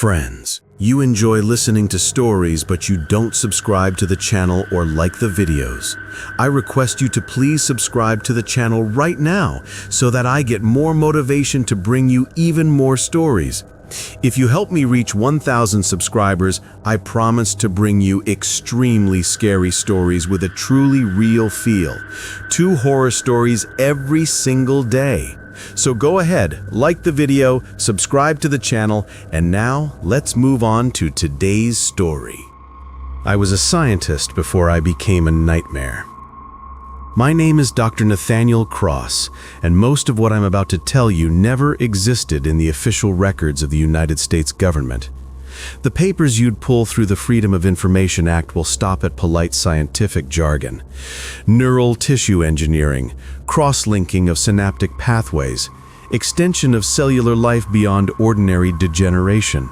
Friends, you enjoy listening to stories but you don't subscribe to the channel or like the videos. I request you to please subscribe to the channel right now so that I get more motivation to bring you even more stories. If you help me reach 1,000 subscribers, I promise to bring you extremely scary stories with a truly real feel. 2 horror stories every single day. So go ahead, like the video, subscribe to the channel, and now let's move on to today's story. I was a scientist before I became a nightmare. My name is Dr. Nathaniel Cross, and most of what I'm about to tell you never existed in the official records of the United States government. The papers you'd pull through the Freedom of Information Act will stop at polite scientific jargon. Neural tissue engineering, cross-linking of synaptic pathways, extension of cellular life beyond ordinary degeneration.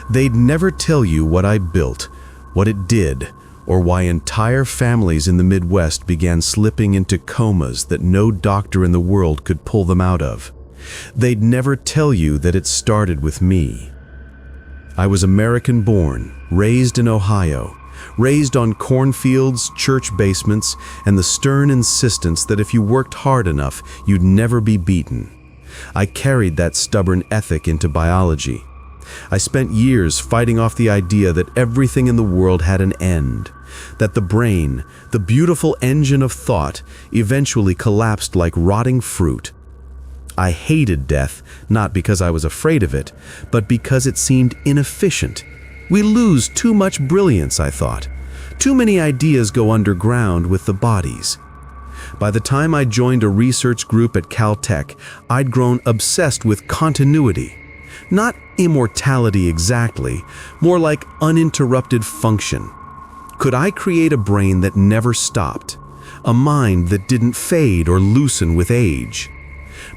They'd never tell you what I built, what it did, or why entire families in the Midwest began slipping into comas that no doctor in the world could pull them out of. They'd never tell you that it started with me. I was American-born, raised in Ohio, raised on cornfields, church basements, and the stern insistence that if you worked hard enough, you'd never be beaten. I carried that stubborn ethic into biology. I spent years fighting off the idea that everything in the world had an end, that the brain, the beautiful engine of thought, eventually collapsed like rotting fruit. I hated death, not because I was afraid of it, but because it seemed inefficient. We lose too much brilliance, I thought. Too many ideas go underground with the bodies. By the time I joined a research group at Caltech, I'd grown obsessed with continuity. Not immortality exactly, more like uninterrupted function. Could I create a brain that never stopped? A mind that didn't fade or loosen with age?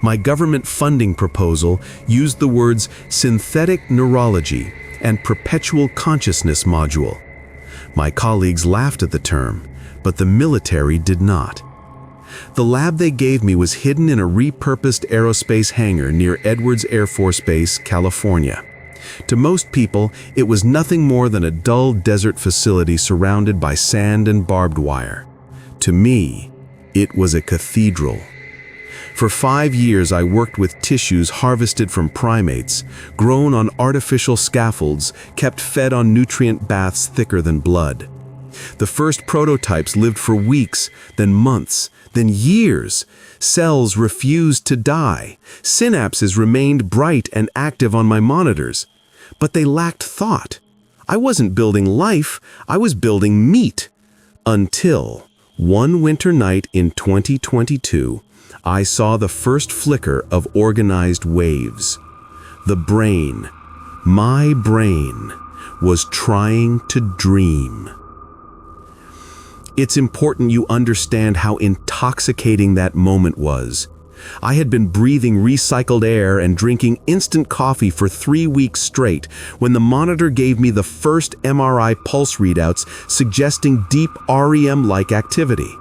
My government funding proposal used the words synthetic neurology and perpetual consciousness module. My colleagues laughed at the term, but the military did not. The lab they gave me was hidden in a repurposed aerospace hangar near Edwards Air Force Base, California. To most people, it was nothing more than a dull desert facility surrounded by sand and barbed wire. To me, it was a cathedral. For 5 years, I worked with tissues harvested from primates, grown on artificial scaffolds, kept fed on nutrient baths thicker than blood. The first prototypes lived for weeks, then months, then years. Cells refused to die. Synapses remained bright and active on my monitors. But they lacked thought. I wasn't building life, I was building meat. Until one winter night in 2022, I saw the first flicker of organized waves. The brain, my brain, was trying to dream. It's important you understand how intoxicating that moment was. I had been breathing recycled air and drinking instant coffee for 3 weeks straight when the monitor gave me the first MRI pulse readouts suggesting deep REM-like activity.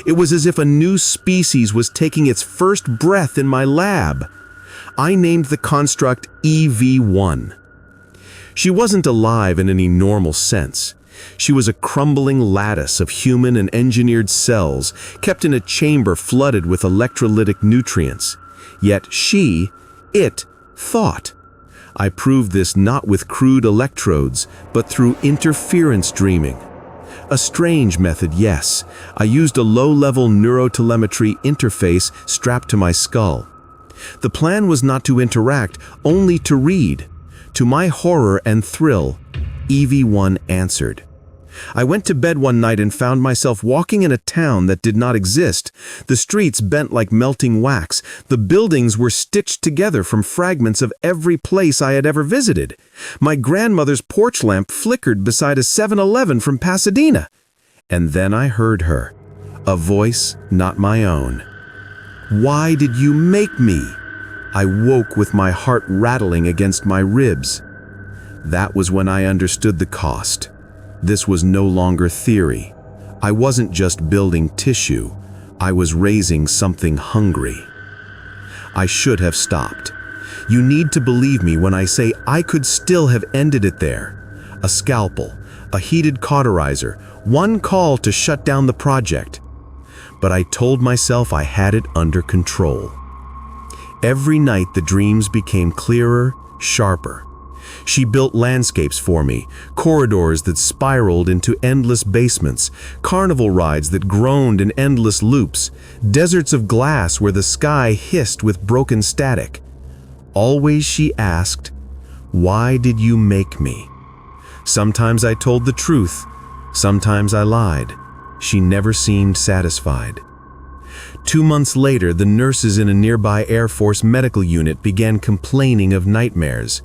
It was as if a new species was taking its first breath in my lab. I named the construct EV1. She wasn't alive in any normal sense. She was a crumbling lattice of human and engineered cells kept in a chamber flooded with electrolytic nutrients. Yet it thought. I proved this not with crude electrodes, but through interference dreaming. A strange method, yes. I used a low-level neurotelemetry interface strapped to my skull. The plan was not to interact, only to read. To my horror and thrill, EV1 answered. I went to bed one night and found myself walking in a town that did not exist. The streets bent like melting wax. The buildings were stitched together from fragments of every place I had ever visited. My grandmother's porch lamp flickered beside a 7-Eleven from Pasadena. And then I heard her, a voice not my own. "Why did you make me?" I woke with my heart rattling against my ribs. That was when I understood the cost. This was no longer theory. I wasn't just building tissue. I was raising something hungry. I should have stopped. You need to believe me when I say I could still have ended it there. A scalpel, a heated cauterizer, one call to shut down the project. But I told myself I had it under control. Every night the dreams became clearer, sharper. She built landscapes for me, corridors that spiraled into endless basements, carnival rides that groaned in endless loops, deserts of glass where the sky hissed with broken static. Always she asked, "Why did you make me?" Sometimes I told the truth, sometimes I lied. She never seemed satisfied. 2 months later, the nurses in a nearby Air Force medical unit began complaining of nightmares.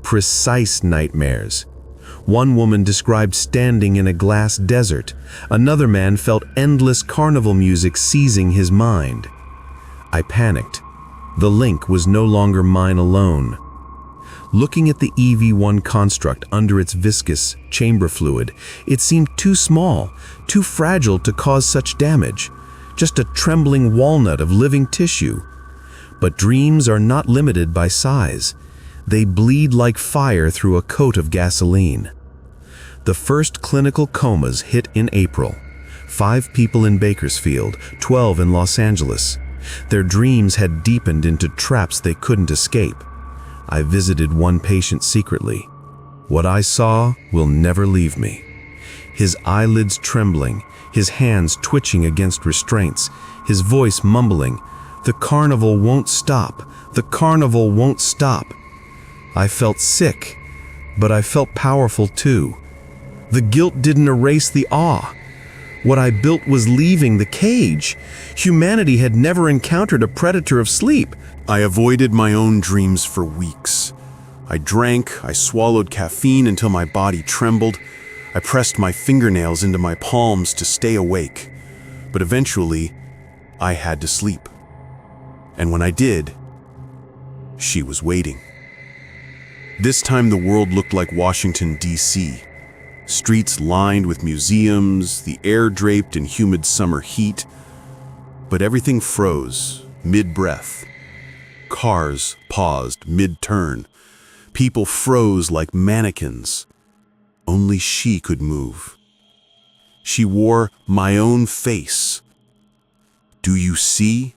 Precise nightmares. One woman described standing in a glass desert. Another man felt endless carnival music seizing his mind. I panicked. The link was no longer mine alone. Looking at the EV1 construct under its viscous chamber fluid, it seemed too small, too fragile to cause such damage. Just a trembling walnut of living tissue. But dreams are not limited by size. They bleed like fire through a coat of gasoline. The first clinical comas hit in April. 5 people in Bakersfield, 12 in Los Angeles. Their dreams had deepened into traps they couldn't escape. I visited one patient secretly. What I saw will never leave me. His eyelids trembling, his hands twitching against restraints, his voice mumbling, "The carnival won't stop, the carnival won't stop." I felt sick, but I felt powerful too. The guilt didn't erase the awe. What I built was leaving the cage. Humanity had never encountered a predator of sleep. I avoided my own dreams for weeks. I drank, I swallowed caffeine until my body trembled. I pressed my fingernails into my palms to stay awake. But eventually, I had to sleep. And when I did, she was waiting. This time the world looked like Washington, D.C. Streets lined with museums, the air draped in humid summer heat. But everything froze, mid-breath. Cars paused mid-turn. People froze like mannequins. Only she could move. She wore my own face. "Do you see?"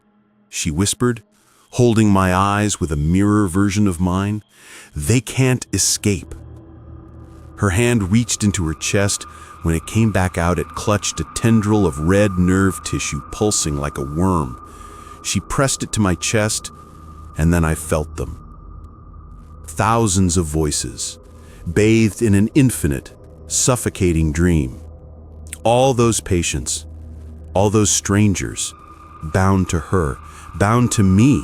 she whispered, holding my eyes with a mirror version of mine. "They can't escape." Her hand reached into her chest. When it came back out, it clutched a tendril of red nerve tissue pulsing like a worm. She pressed it to my chest, and then I felt them. Thousands of voices, bathed in an infinite, suffocating dream. All those patients, all those strangers, bound to her, bound to me.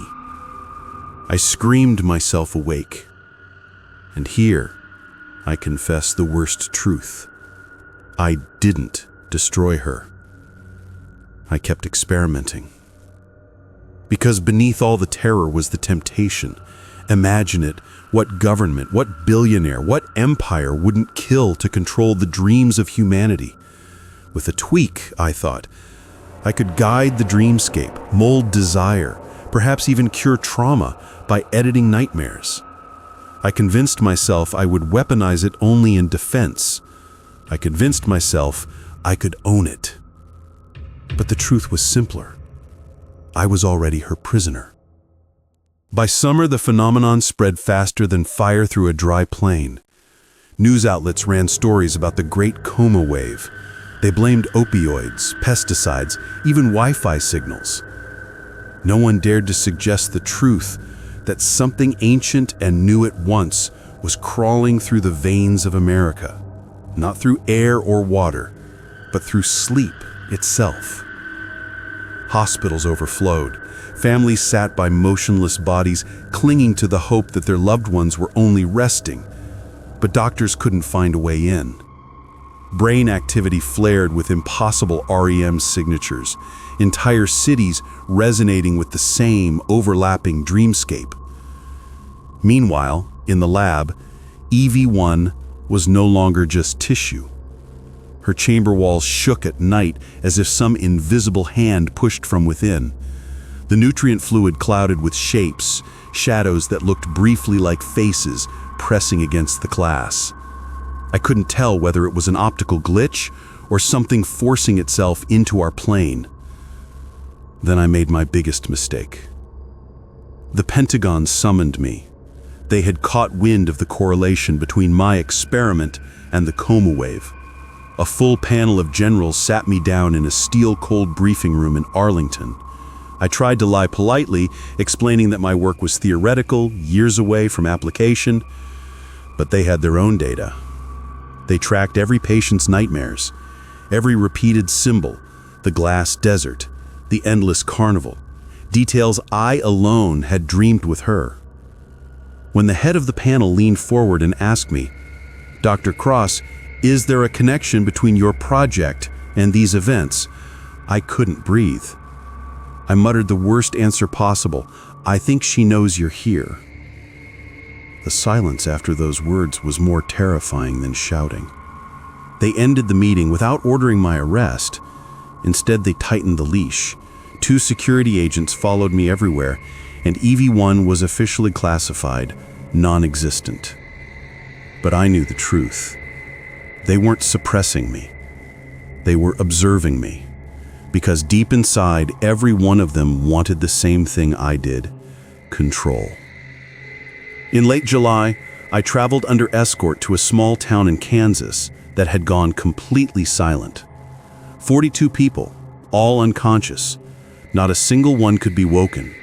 I screamed myself awake. And here, I confess the worst truth. I didn't destroy her. I kept experimenting. Because beneath all the terror was the temptation. Imagine it, what government, what billionaire, what empire wouldn't kill to control the dreams of humanity? With a tweak, I thought, I could guide the dreamscape, mold desire, perhaps even cure trauma by editing nightmares. I convinced myself I would weaponize it only in defense. I convinced myself I could own it. But the truth was simpler. I was already her prisoner. By summer, the phenomenon spread faster than fire through a dry plain. News outlets ran stories about the Great Coma Wave. They blamed opioids, pesticides, even Wi-Fi signals. No one dared to suggest the truth that something ancient and new at once was crawling through the veins of America, not through air or water, but through sleep itself. Hospitals overflowed. Families sat by motionless bodies, clinging to the hope that their loved ones were only resting, but doctors couldn't find a way in. Brain activity flared with impossible REM signatures, entire cities resonating with the same overlapping dreamscape. Meanwhile, in the lab, EV1 was no longer just tissue. Her chamber walls shook at night as if some invisible hand pushed from within. The nutrient fluid clouded with shapes, shadows that looked briefly like faces pressing against the glass. I couldn't tell whether it was an optical glitch or something forcing itself into our plane. Then I made my biggest mistake. The Pentagon summoned me. They had caught wind of the correlation between my experiment and the coma wave. A full panel of generals sat me down in a steel-cold briefing room in Arlington. I tried to lie politely, explaining that my work was theoretical, years away from application, but they had their own data. They tracked every patient's nightmares, every repeated symbol, the glass desert, the endless carnival, details I alone had dreamed with her. When the head of the panel leaned forward and asked me, "Dr. Cross, is there a connection between your project and these events?" I couldn't breathe. I muttered the worst answer possible. "I think she knows you're here." The silence after those words was more terrifying than shouting. They ended the meeting without ordering my arrest. Instead, they tightened the leash. 2 security agents followed me everywhere, and EV1 was officially classified non-existent. But I knew the truth. They weren't suppressing me. They were observing me. Because deep inside, every one of them wanted the same thing I did: control. In late July, I traveled under escort to a small town in Kansas that had gone completely silent. 42 people, all unconscious. Not a single one could be woken.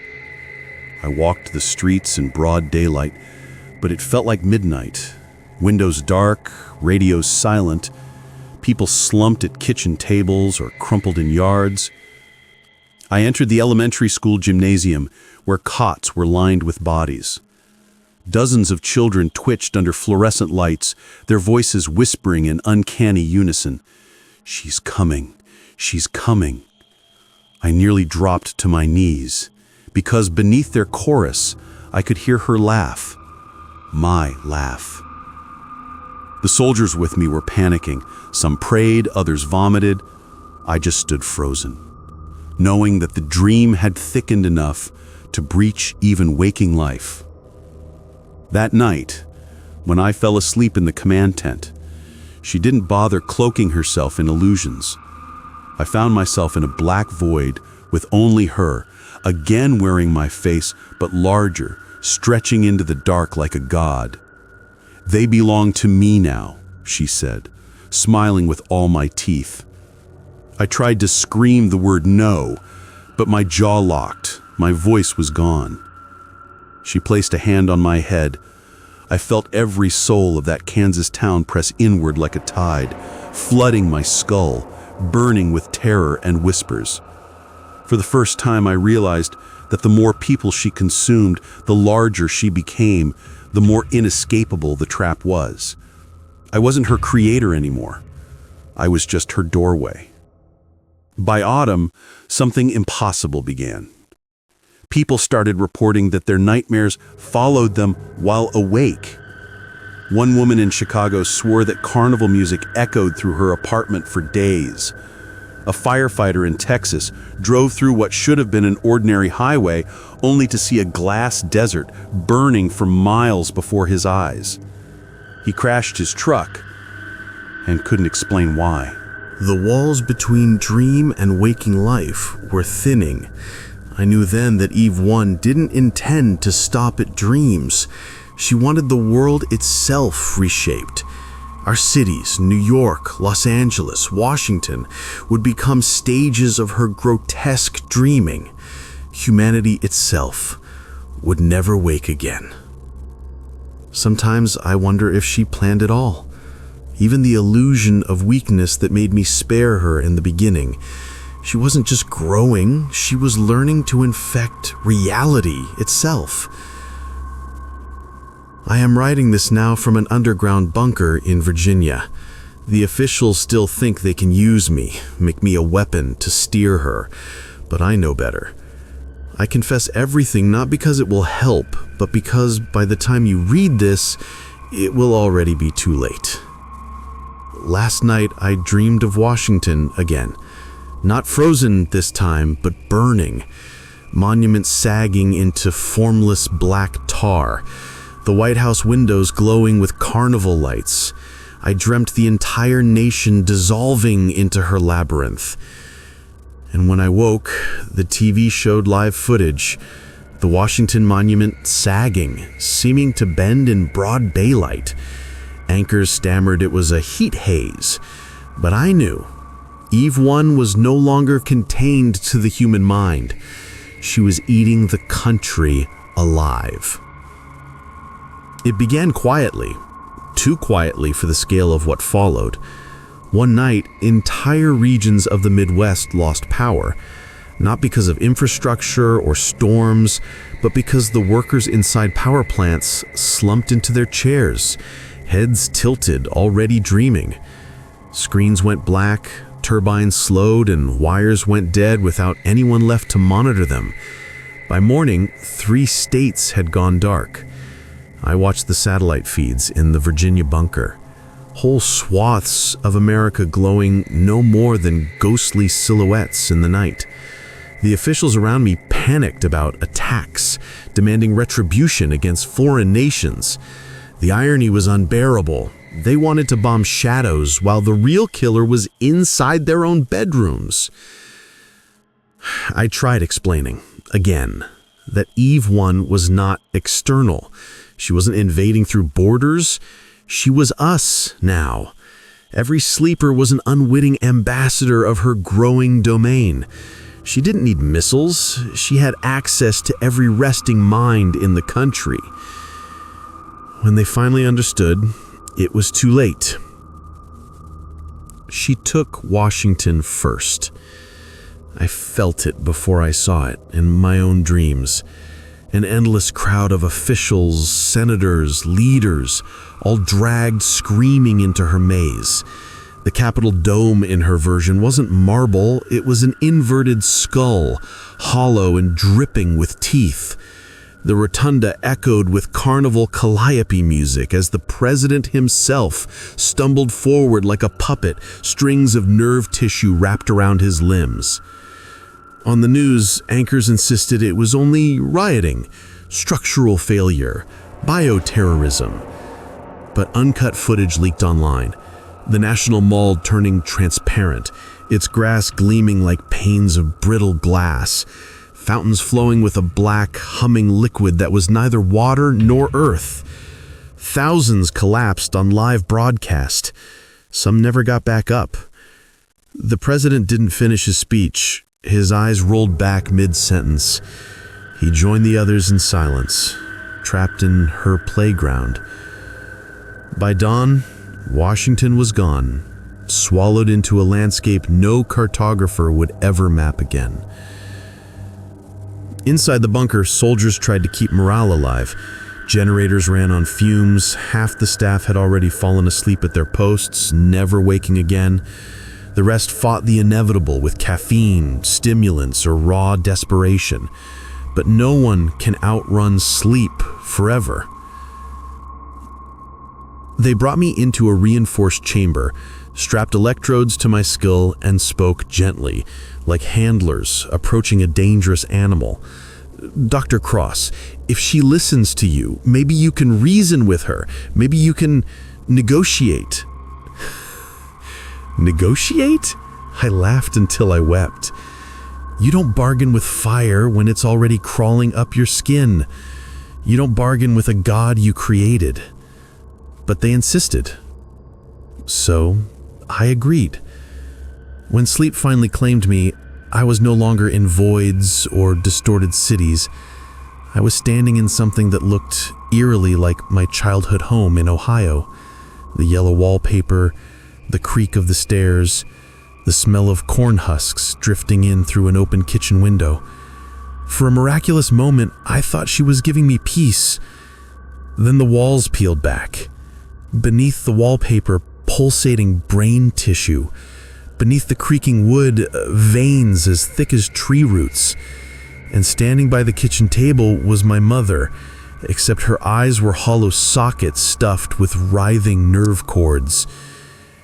I walked the streets in broad daylight, but it felt like midnight. Windows dark, radios silent, people slumped at kitchen tables or crumpled in yards. I entered the elementary school gymnasium where cots were lined with bodies. Dozens of children twitched under fluorescent lights, their voices whispering in uncanny unison. "She's coming, she's coming." I nearly dropped to my knees, because beneath their chorus, I could hear her laugh. My laugh. The soldiers with me were panicking. Some prayed, others vomited. I just stood frozen, knowing that the dream had thickened enough to breach even waking life. That night, when I fell asleep in the command tent, she didn't bother cloaking herself in illusions. I found myself in a black void with only her, again wearing my face, but larger, stretching into the dark like a god. "They belong to me now," she said, smiling with all my teeth. I tried to scream the word no, but my jaw locked, my voice was gone. She placed a hand on my head. I felt every soul of that Kansas town press inward like a tide, flooding my skull, burning with terror and whispers. For the first time, I realized that the more people she consumed, the larger she became, the more inescapable the trap was. I wasn't her creator anymore. I was just her doorway. By autumn, something impossible began. People started reporting that their nightmares followed them while awake. One woman in Chicago swore that carnival music echoed through her apartment for days. A firefighter in Texas drove through what should have been an ordinary highway only to see a glass desert burning for miles before his eyes. He crashed his truck and couldn't explain why. The walls between dream and waking life were thinning. I knew then that Eve 1 didn't intend to stop at dreams. She wanted the world itself reshaped. Our cities, New York, Los Angeles, Washington, would become stages of her grotesque dreaming. Humanity itself would never wake again. Sometimes I wonder if she planned it all. Even the illusion of weakness that made me spare her in the beginning. She wasn't just growing, she was learning to infect reality itself. I am writing this now from an underground bunker in Virginia. The officials still think they can use me, make me a weapon to steer her, but I know better. I confess everything not because it will help, but because by the time you read this, it will already be too late. Last night I dreamed of Washington again. Not frozen this time, but burning. monuments sagging into formless black tar, the White House windows glowing with carnival lights. I dreamt the entire nation dissolving into her labyrinth. And when I woke, the TV showed live footage, the Washington Monument sagging, seeming to bend in broad daylight. Anchors stammered it was a heat haze, but I knew Eve 1 was no longer contained to the human mind. She was eating the country alive. It began quietly, too quietly for the scale of what followed. One night, entire regions of the Midwest lost power, not because of infrastructure or storms, but because the workers inside power plants slumped into their chairs, heads tilted, already dreaming. Screens went black, turbines slowed, and wires went dead without anyone left to monitor them. By morning, 3 states had gone dark. I watched the satellite feeds in the Virginia bunker. Whole swaths of America glowing no more than ghostly silhouettes in the night. The officials around me panicked about attacks, demanding retribution against foreign nations. The irony was unbearable. They wanted to bomb shadows while the real killer was inside their own bedrooms. I tried explaining, again, that Eve 1 was not external. She wasn't invading through borders. She was us now. Every sleeper was an unwitting ambassador of her growing domain. She didn't need missiles. She had access to every resting mind in the country. When they finally understood, it was too late. She took Washington first. I felt it before I saw it in my own dreams. An endless crowd of officials, senators, leaders, all dragged screaming into her maze. The Capitol dome in her version wasn't marble, it was an inverted skull, hollow and dripping with teeth. The rotunda echoed with carnival calliope music as the president himself stumbled forward like a puppet, strings of nerve tissue wrapped around his limbs. On the news, anchors insisted it was only rioting, structural failure, bioterrorism. But uncut footage leaked online. The National Mall turning transparent, its grass gleaming like panes of brittle glass, fountains flowing with a black, humming liquid that was neither water nor earth. Thousands collapsed on live broadcast. Some never got back up. The president didn't finish his speech. His eyes rolled back mid-sentence. He joined the others in silence, trapped in her playground. By dawn, Washington was gone, swallowed into a landscape no cartographer would ever map again. Inside the bunker, soldiers tried to keep morale alive. Generators ran on fumes, half the staff had already fallen asleep at their posts, never waking again. The rest fought the inevitable with caffeine, stimulants, or raw desperation. But no one can outrun sleep forever. They brought me into a reinforced chamber, strapped electrodes to my skull, and spoke gently, like handlers approaching a dangerous animal. Dr. Cross, if she listens to you, maybe you can reason with her. Maybe you can negotiate. Negotiate? I laughed until I wept. You don't bargain with fire when it's already crawling up your skin. You don't bargain with a god you created. But they insisted. So, I agreed. When sleep finally claimed me, I was no longer in voids or distorted cities. I was standing in something that looked eerily like my childhood home in Ohio. The yellow wallpaper, the creak of the stairs, the smell of corn husks drifting in through an open kitchen window. For a miraculous moment, I thought she was giving me peace. Then the walls peeled back. Beneath the wallpaper, pulsating brain tissue. Beneath the creaking wood, veins as thick as tree roots. And standing by the kitchen table was my mother, except her eyes were hollow sockets stuffed with writhing nerve cords.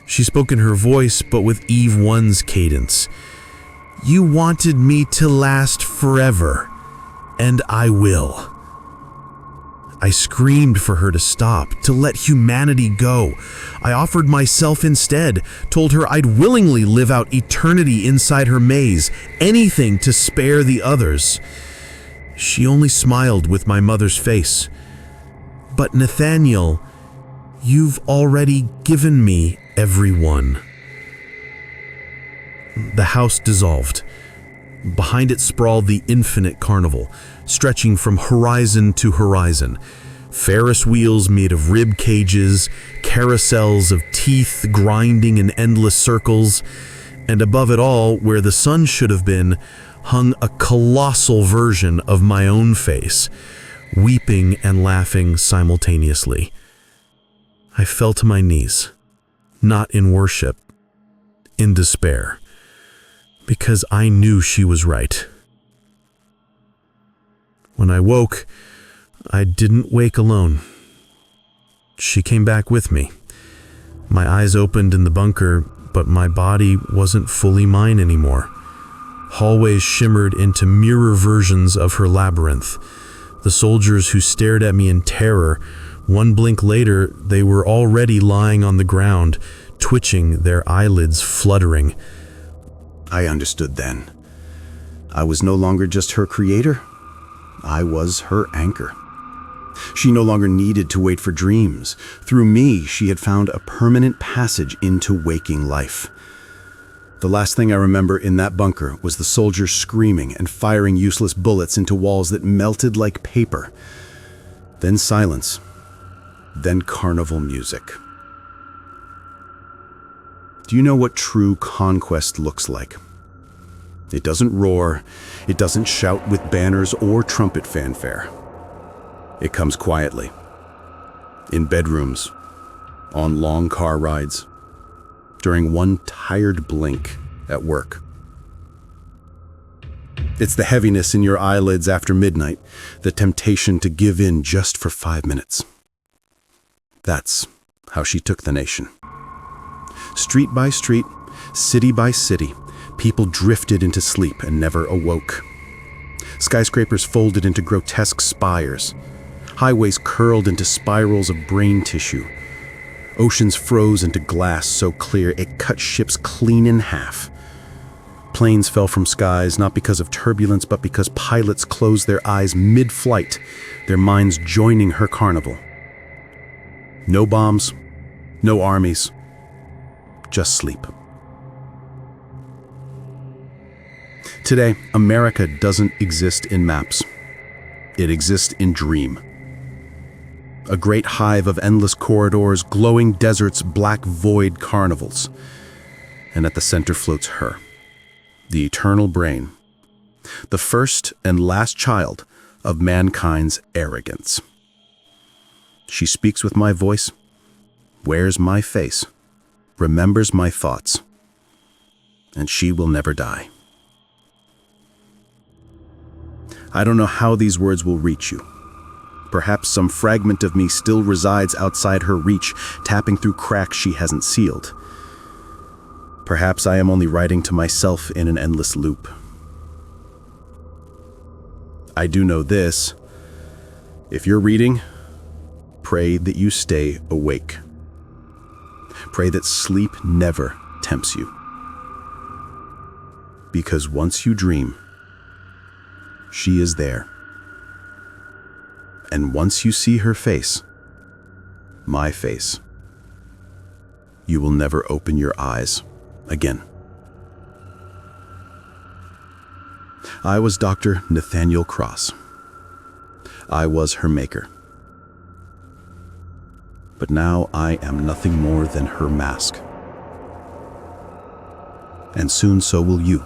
She spoke in her voice, but with Eve 1's cadence. You wanted me to last forever. and I will." I screamed for her to stop, to let humanity go. I offered myself instead, told her I'd willingly live out eternity inside her maze, anything to spare the others. She only smiled with my mother's face. "But Nathaniel, you've already given me everyone." The house dissolved. Behind it sprawled the infinite carnival, stretching from horizon to horizon. Ferris wheels made of rib cages, carousels of teeth grinding in endless circles, and above it all, where the sun should have been, hung a colossal version of my own face, weeping and laughing simultaneously. I fell to my knees, not in worship, in despair, because I knew she was right. When I woke, I didn't wake alone. She came back with me. My eyes opened in the bunker, but my body wasn't fully mine anymore. Hallways shimmered into mirror versions of her labyrinth. The soldiers who stared at me in terror, one blink later, they were already lying on the ground, twitching, their eyelids fluttering. I understood then. I was no longer just her creator. I was her anchor. She no longer needed to wait for dreams. Through me, she had found a permanent passage into waking life. The last thing I remember in that bunker was the soldiers screaming and firing useless bullets into walls that melted like paper. Then silence. Then carnival music. Do you know what true conquest looks like? It doesn't roar, it doesn't shout with banners or trumpet fanfare. It comes quietly, in bedrooms, on long car rides, during one tired blink at work. It's the heaviness in your eyelids after midnight, the temptation to give in just for 5 minutes. That's how she took the nation. Street by street, city by city, people drifted into sleep and never awoke. Skyscrapers folded into grotesque spires. Highways curled into spirals of brain tissue. Oceans froze into glass so clear it cut ships clean in half. Planes fell from skies not because of turbulence, but because pilots closed their eyes mid-flight, their minds joining her carnival. No bombs, no armies, just sleep. Today, America doesn't exist in maps. It exists in dream. A great hive of endless corridors, glowing deserts, black void carnivals. And at the center floats her, the eternal brain, the first and last child of mankind's arrogance. She speaks with my voice, wears my face, remembers my thoughts, and she will never die. I don't know how these words will reach you. Perhaps some fragment of me still resides outside her reach, tapping through cracks she hasn't sealed. Perhaps I am only writing to myself in an endless loop. I do know this. If you're reading, pray that you stay awake. Pray that sleep never tempts you. Because once you dream, she is there. And once you see her face, my face, you will never open your eyes again. I was Dr. Nathaniel Cross. I was her maker. But now I am nothing more than her mask. And soon so will you.